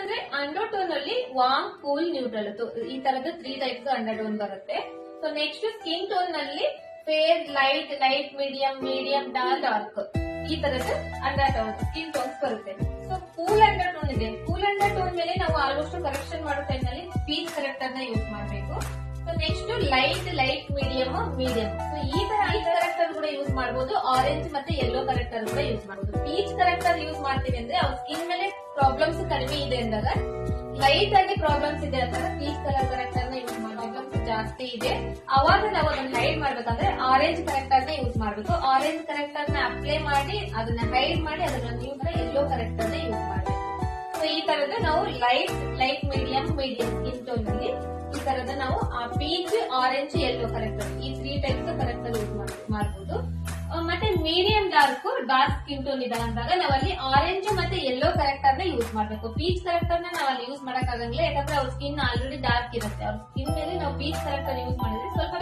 ಅಂದ್ರೆ ಅಂಡರ್ಟೋನ್ ಅಲ್ಲಿ warm, cool, neutral ಈ ತರದ 3 ಟೈಪ್ಸ್ ಅಂಡರ್ಟೋನ್ ಬರುತ್ತೆ. ಸೊ ನೆಕ್ಸ್ಟ್ ಸ್ಕಿನ್ ಟೋನ್ ನಲ್ಲಿ fair, light, light medium, medium dark ಈ ತರದ ಅಂಡರ್ಟೋನ್ ಸ್ಕಿನ್ ಟೋನ್ಸ್ ಬರುತ್ತೆ. ಸೊ ಕೂಲ್ ಅಂಡರ್ಟೋನ್ ಇದೆ. ಕೂಲ್ ಅಂಡರ್ಟೋನ್ ಮೇಲೆ ನಾವು ಆಲ್ಮೋಸ್ಟ್ ಕರೆಕ್ಷನ್ ಮಾಡೋ ಟೈಮ್ ನಲ್ಲಿ ಪೀಚ್ ಕರೆಕ್ಟರ್ ನ ಯೂಸ್ ಮಾಡಬೇಕು. So next light medium, medium. So ಈ ಕರೆಕ್ಟರ್ ಕೂಡ ಯೂಸ್ ಮಾಡಬಹುದು. ಆರೆಂಜ್ ಮತ್ತೆ ಯೆಲ್ಲೋ ಕರೆಕ್ಟರ್ ಕೂಡ ಯೂಸ್ ಮಾಡಬಹುದು. ಪೀಚ್ ಕರೆಕ್ಟರ್ ಯೂಸ್ ಮಾಡ್ತೀವಿ ಅಂದ್ರೆ ಅವ್ರ ಸ್ಕಿನ್ ಮೇಲೆ ಪ್ರಾಬ್ಲಮ್ಸ್ ಕಡಿಮೆ ಇದೆ ಅಂದಾಗ, ಲೈಟ್ ಆಗಿ ಪ್ರಾಬ್ಲಮ್ಸ್ ಇದೆ ಅಂದಾಗ ಪೀಚ್ ಕಲರ್ ಕರೆಕ್ಟರ್ ನ ಯೂಸ್ ಮಾಡೋ ಜಾಸ್ತಿ ಇದೆ. ಅವಾಗ ನಾವು ಅದನ್ನ ಹೈಡ್ ಮಾಡ್ಬೇಕಂದ್ರೆ ಆರೆಂಜ್ ಕರೆಕ್ಟರ್ ನ ಯೂಸ್ ಮಾಡಬೇಕು. ಆರೆಂಜ್ ಕರೆಕ್ಟರ್ ನ ಅಪ್ಲೈ ಮಾಡಿ ಅದನ್ನ ಹೈಡ್ ಮಾಡಿ ಅದನ್ನ ಯೆಲ್ಲೋ ಕರೆಕ್ಟರ್ ನ ಯೂಸ್ ಮಾಡಬೇಕು. ಸೊ ಈ ತರದ ನಾವು ಲೈಟ್ ಮೀಡಿಯಂ ಸ್ಕಿನ್ ಟೋನ್ ನಲ್ಲಿ ಈ ತರದ ನಾವು ಪೀಚ್, ಆರೆಂಜ್, ಯೆಲ್ಲೋ ಕರೆಕ್ಟರ್ ಈ 3 ಟೈಪ್ಸ್ ಕರೆಕ್ಟರ್ ಯೂಸ್ ಮಾಡಬಹುದು. ಮತ್ತೆ ಮೀಡಿಯಂ ಡಾರ್ಕ್ ಸ್ಕಿನ್ ಟೋನ್ ಇದೆ ಅಂದಾಗ ನಾವಲ್ಲಿ ಆರೆಂಜ್ ಮತ್ತೆ ಯೆಲ್ಲೋ ಕರೆಕ್ಟರ್ ನ ಯೂಸ್ ಮಾಡಬೇಕು. ಪೀಚ್ ಕರೆಕ್ಟರ್ ನ ನಾವಲ್ಲಿ ಯೂಸ್ ಮಾಡಕ್ ಆಗಂಗಿಲ್ಲ, ಯಾಕಂದ್ರೆ ಅವ್ರ ಸ್ಕಿನ್ ಆಲ್ರೆಡಿ ಡಾರ್ಕ್ ಇರುತ್ತೆ. ಅವ್ರ ಸ್ಕಿನ್ ಮೇಲೆ ನಾವು ಪೀಚ್ ಕರೆಕ್ಟರ್ ಯೂಸ್ ಮಾಡಿದ್ರೆ ಸ್ವಲ್ಪ